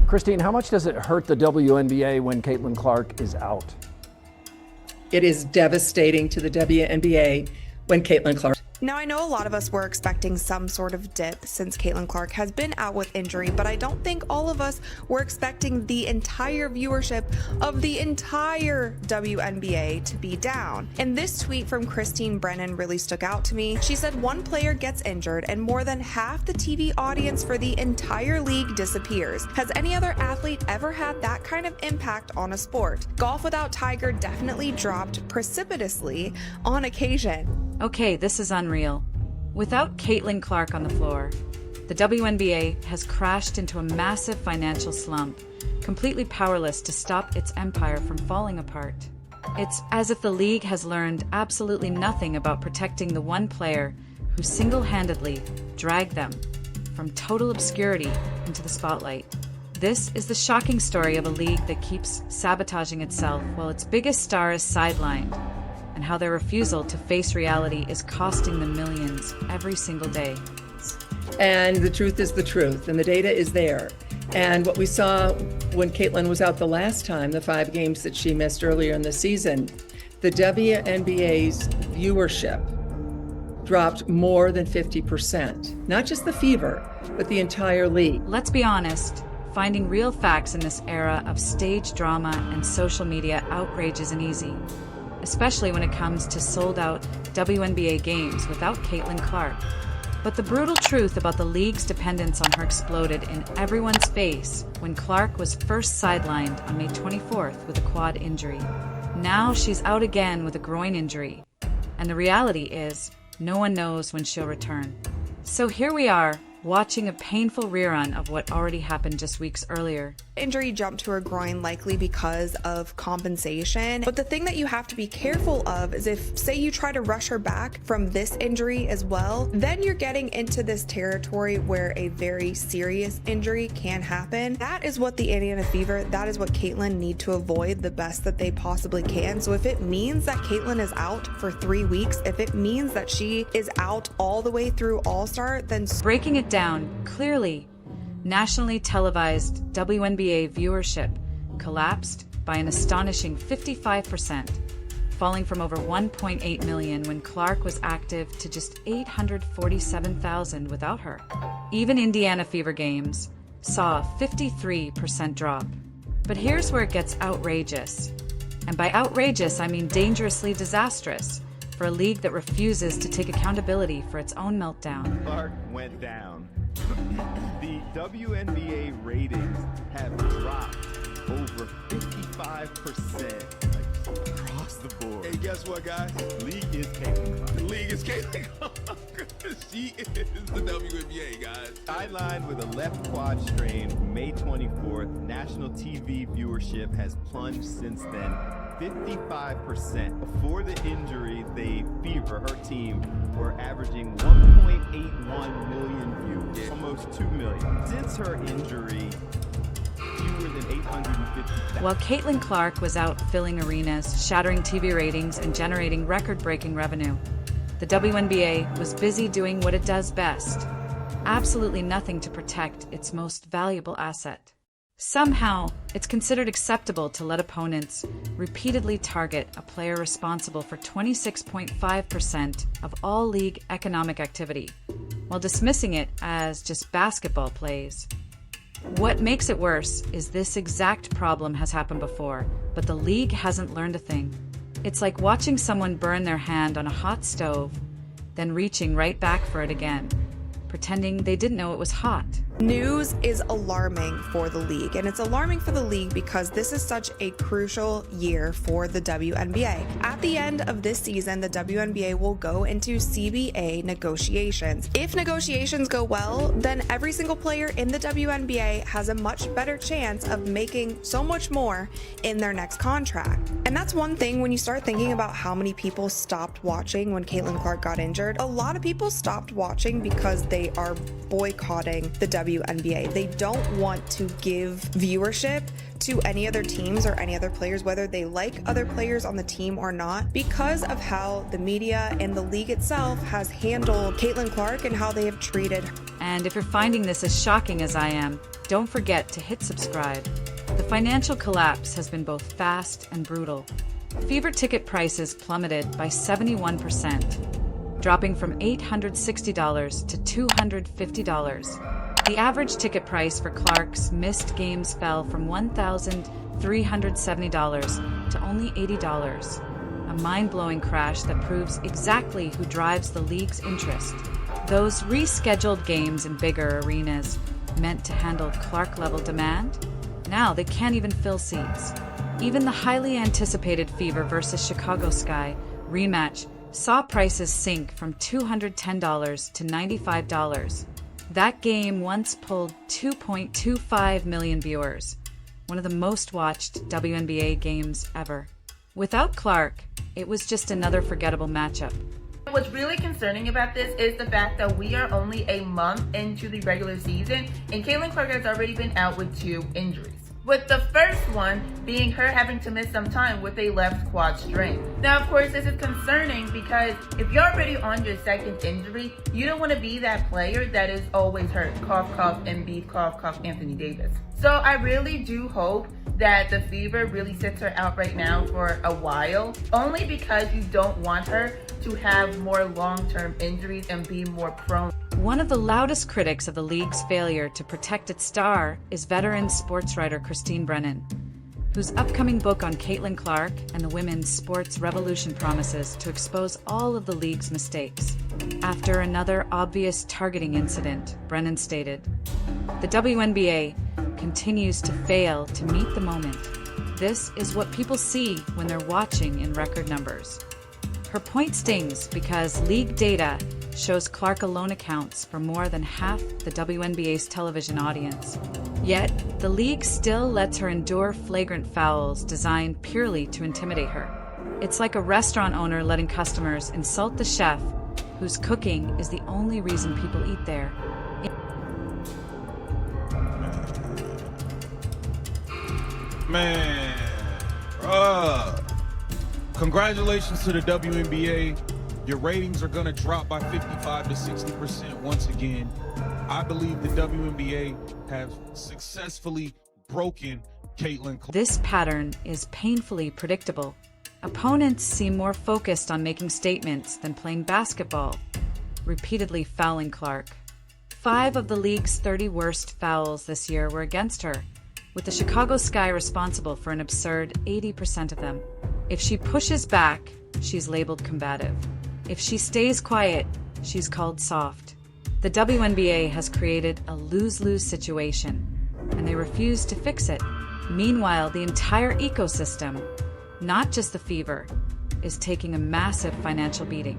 Christine, how much does it hurt the WNBA when Caitlin Clark is out? It is devastating to the WNBA when Caitlin Clark. Now, I know a lot of us were expecting some sort of dip since Caitlin Clark has been out with injury, but I don't think all of us were expecting the entire viewership of the entire WNBA to be down. And this tweet from Christine Brennan really stuck out to me. She said one player gets injured and more than half the TV audience for the entire league disappears. Has any other athlete ever had that kind of impact on a sport? Golf without Tiger definitely dropped precipitously on occasion. Okay, this is unreal. Without Caitlin Clark on the floor, the WNBA has crashed into a massive financial slump, completely powerless to stop its empire from falling apart. It's as if the league has learned absolutely nothing about protecting the one player who single-handedly dragged them from total obscurity into the spotlight. This is the shocking story of a league that keeps sabotaging itself while its biggest star is sidelined, and how their refusal to face reality is costing them millions every single day. And the truth is the truth, and the data is there. And what we saw when Caitlin was out the last time, the 5 games that she missed earlier in the season, the WNBA's viewership dropped more than 50%. Not just the Fever, but the entire league. Let's be honest, finding real facts in this era of stage drama and social media outrage isn't easy, especially when it comes to sold-out WNBA games without Caitlin Clark. But the brutal truth about the league's dependence on her exploded in everyone's face when Clark was first sidelined on May 24th with a quad injury. Now she's out again with a groin injury, and the reality is, no one knows when she'll return. So here we are, watching a painful rerun of what already happened just weeks earlier. Injury jumped to her groin likely because of compensation. But the thing that you have to be careful of is if, say, you try to rush her back from this injury as well, then you're getting into this territory where a very serious injury can happen. That is what the Indiana Fever, that is what Caitlin need to avoid the best that they possibly can. So if it means that Caitlin is out for 3 weeks, if it means that she is out all the way through All-Star, then breaking it down clearly, nationally televised WNBA viewership collapsed by an astonishing 55%, falling from over 1.8 million when Clark was active to just 847,000 without her. Even Indiana Fever games saw a 53% drop. But here's where it gets outrageous. And by outrageous, I mean dangerously disastrous for a league that refuses to take accountability for its own meltdown. Clark went down. The WNBA ratings have dropped over 55% across the board. Hey, guess what, guys? League is Caitlin Clark. The league is Caitlin Clark. She is the WNBA, guys. Sidelined with a left quad strain May 24th, national TV viewership has plunged since then 55%. Before the injury, the Fever, her team, were averaging 1.81 million views, almost 2 million. Since her injury, fewer than 850,000. While Caitlin Clark was out filling arenas, shattering TV ratings, and generating record-breaking revenue, the WNBA was busy doing what it does best, absolutely nothing to protect its most valuable asset. Somehow, it's considered acceptable to let opponents repeatedly target a player responsible for 26.5% of all league economic activity, while dismissing it as just basketball plays. What makes it worse is this exact problem has happened before, but the league hasn't learned a thing. It's like watching someone burn their hand on a hot stove, then reaching right back for it again, pretending they didn't know it was hot. News is alarming for the league, and it's alarming for the league because this is such a crucial year for the WNBA. At the end of this season, the WNBA will go into CBA negotiations. If negotiations go well, then every single player in the WNBA has a much better chance of making so much more in their next contract. And that's one thing when you start thinking about how many people stopped watching when Caitlin Clark got injured. A lot of people stopped watching because they are boycotting the WNBA. They don't want to give viewership to any other teams or any other players, whether they like other players on the team or not, because of how the media and the league itself has handled Caitlin Clark and how they have treated her. And if you're finding this as shocking as I am, don't forget to hit subscribe. The financial collapse has been both fast and brutal. Fever ticket prices plummeted by 71%, dropping from $860 to $250. The average ticket price for Clark's missed games fell from $1,370 to only $80. A mind-blowing crash that proves exactly who drives the league's interest. Those rescheduled games in bigger arenas meant to handle Clark-level demand? Now they can't even fill seats. Even the highly anticipated Fever versus Chicago Sky rematch saw prices sink from $210 to $95. That game once pulled 2.25 million viewers, one of the most watched WNBA games ever. Without Clark, it was just another forgettable matchup. What's really concerning about this is the fact that we are only a month into the regular season and Caitlin Clark has already been out with 2 injuries. With the first one being her having to miss some time with a left quad strain. Now, of course, this is concerning because if you're already on your second injury, you don't want to be that player that is always hurt. Cough, cough, Embiid, cough, cough, Anthony Davis. So I really do hope that the Fever really sits her out right now for a while, only because you don't want her to have more long-term injuries and be more prone. One of the loudest critics of the league's failure to protect its star is veteran sports writer Christine Brennan, whose upcoming book on Caitlin Clark and the women's sports revolution promises to expose all of the league's mistakes. After another obvious targeting incident, Brennan stated, "The WNBA continues to fail to meet the moment. This is what people see when they're watching in record numbers." Her point stings because league data shows Clark alone accounts for more than half the WNBA's television audience. Yet, the league still lets her endure flagrant fouls designed purely to intimidate her. It's like a restaurant owner letting customers insult the chef, whose cooking is the only reason people eat there. Man, congratulations to the WNBA. Your ratings are going to drop by 55 to 60% once again. I believe the WNBA have successfully broken Caitlin Clark. This pattern is painfully predictable. Opponents seem more focused on making statements than playing basketball, repeatedly fouling Clark. 5 of the league's 30 worst fouls this year were against her, with the Chicago Sky responsible for an absurd 80% of them. If she pushes back, she's labeled combative. If she stays quiet, she's called soft. The WNBA has created a lose-lose situation, and they refuse to fix it. Meanwhile, the entire ecosystem, not just the Fever, is taking a massive financial beating.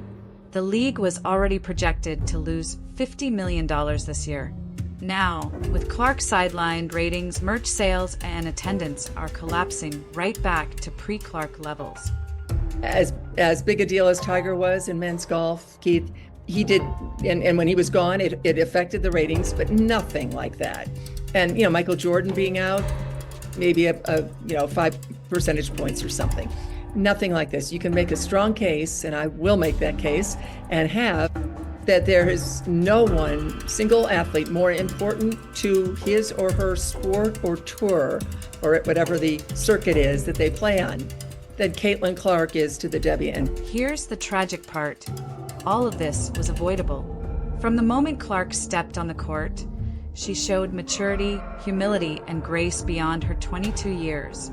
The league was already projected to lose $50 million this year. Now, with Clark sidelined, ratings, merch sales, and attendance are collapsing right back to pre-Clark levels. As big a deal as Tiger was in men's golf, Keith, he did, and when he was gone, it affected the ratings, but nothing like that. And, Michael Jordan being out, maybe a 5 percentage points or something. Nothing like this. You can make a strong case, and I will make that case, and have that there is no one single athlete more important to his or her sport or tour or whatever the circuit is that they play on than Caitlin Clark is to the WNBA. Here's the tragic part. All of this was avoidable. From the moment Clark stepped on the court, she showed maturity, humility, and grace beyond her 22 years,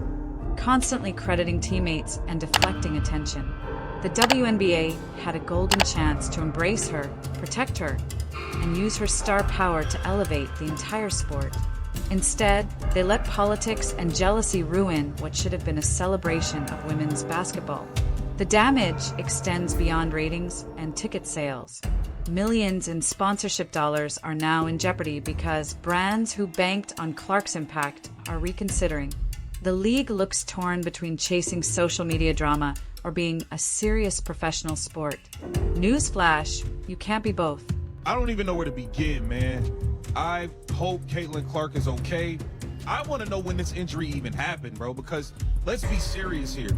constantly crediting teammates and deflecting attention. The WNBA had a golden chance to embrace her, protect her, and use her star power to elevate the entire sport. Instead, they let politics and jealousy ruin what should have been a celebration of women's basketball. The damage extends beyond ratings and ticket sales. Millions in sponsorship dollars are now in jeopardy because brands who banked on Clark's impact are reconsidering. The league looks torn between chasing social media drama or being a serious professional sport. Newsflash, you can't be both. I don't even know where to begin, man. I hope Caitlin Clark is okay. I want to know when this injury even happened, bro, because let's be serious here.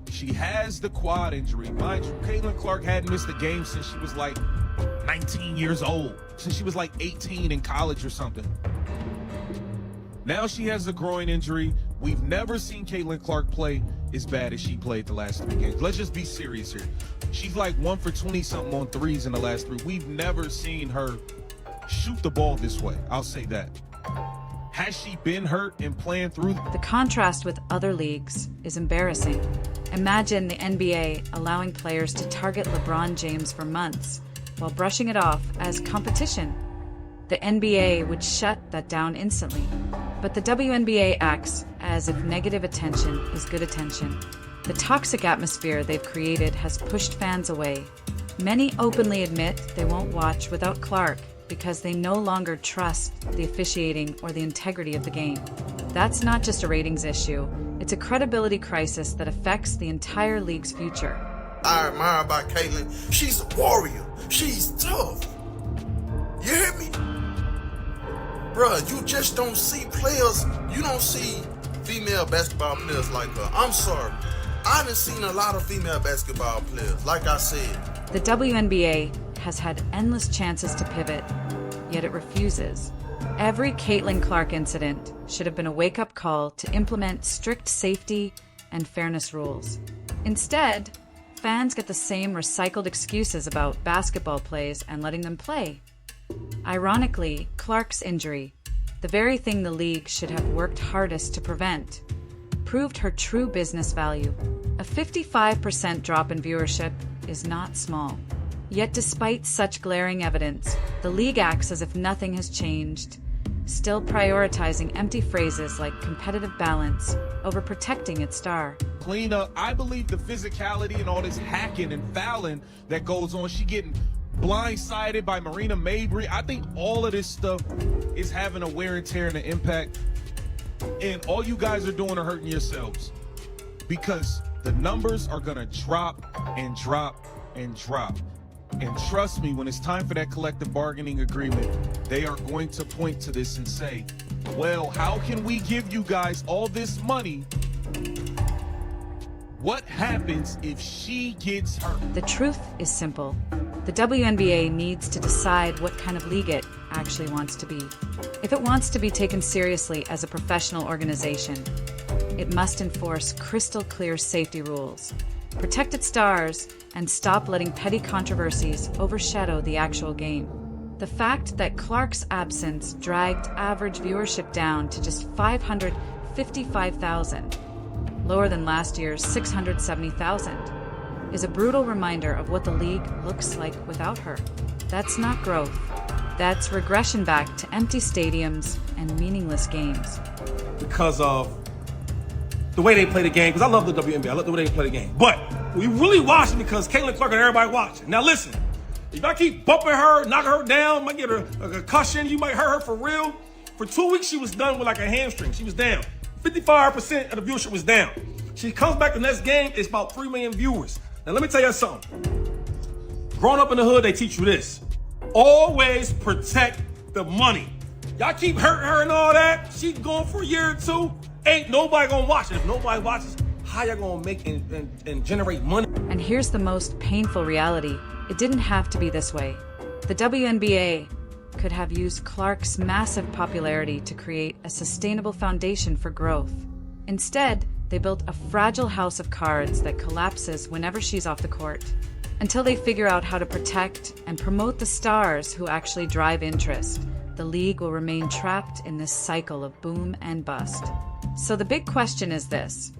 She has the quad injury. Mind you, Caitlin Clark hadn't missed a game since she was like 19 years old, since she was like 18 in college or something. Now she has a groin injury. We've never seen Caitlin Clark play as bad as she played the last 3 games. Let's just be serious here. She's like 1 for 20-something on threes in the last 3. We've never seen her shoot the ball this way. I'll say that. Has she been hurt and playing through? The contrast with other leagues is embarrassing. Imagine the NBA allowing players to target LeBron James for months while brushing it off as competition. The NBA would shut that down instantly. But the WNBA acts as if negative attention is good attention. The toxic atmosphere they've created has pushed fans away. Many openly admit they won't watch without Clark because they no longer trust the officiating or the integrity of the game. That's not just a ratings issue, it's a credibility crisis that affects the entire league's future. I admire about Caitlin, she's a warrior, she's tough. You hear me? Bruh, you just don't see players, you don't see female basketball players like her. I'm sorry, I haven't seen a lot of female basketball players, like I said. The WNBA has had endless chances to pivot, yet it refuses. Every Caitlin Clark incident should have been a wake-up call to implement strict safety and fairness rules. Instead, fans get the same recycled excuses about basketball plays and letting them play. Ironically, Clark's injury, the very thing the league should have worked hardest to prevent, proved her true business value. A 55% drop in viewership is not small. Yet despite such glaring evidence, the league acts as if nothing has changed, still prioritizing empty phrases like competitive balance over protecting its star. Clean up. I believe the physicality and all this hacking and fouling that goes on, she getting blindsided by Marina Mabry. I think all of this stuff is having a wear and tear and an impact. And all you guys are doing are hurting yourselves, because the numbers are going to drop and drop and drop. And trust me, when it's time for that collective bargaining agreement, they are going to point to this and say, well, how can we give you guys all this money? What happens if she gets hurt? The truth is simple. The WNBA needs to decide what kind of league it actually wants to be. If it wants to be taken seriously as a professional organization, it must enforce crystal clear safety rules, protect its stars, and stop letting petty controversies overshadow the actual game. The fact that Clark's absence dragged average viewership down to just 555,000, lower than last year's 670,000, is a brutal reminder of what the league looks like without her. That's not growth. That's regression back to empty stadiums and meaningless games. Because of the way they play the game, because I love the WNBA, I love the way they play the game. But we really watch it because Caitlin Clark and everybody watching. Now listen, if I keep bumping her, knocking her down, might get her a concussion, you might hurt her for real. For 2 weeks, she was done with like a hamstring. She was down. 55% of the viewership was down. She comes back the next game, it's about 3 million viewers. Now let me tell you something. Growing up in the hood, they teach you this. Always protect the money. Y'all keep hurting her and all that. She's going for a year or two. Ain't nobody gonna watch it. If nobody watches, how y'all gonna make and generate money? And here's the most painful reality. It didn't have to be this way. The WNBA could have used Clark's massive popularity to create a sustainable foundation for growth. Instead, they built a fragile house of cards that collapses whenever she's off the court. Until they figure out how to protect and promote the stars who actually drive interest, the league will remain trapped in this cycle of boom and bust. So the big question is this: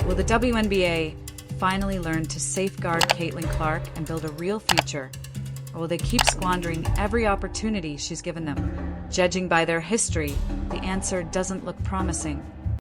will the WNBA finally learn to safeguard Caitlin Clark and build a real future? Or will they keep squandering every opportunity she's given them? Judging by their history, the answer doesn't look promising.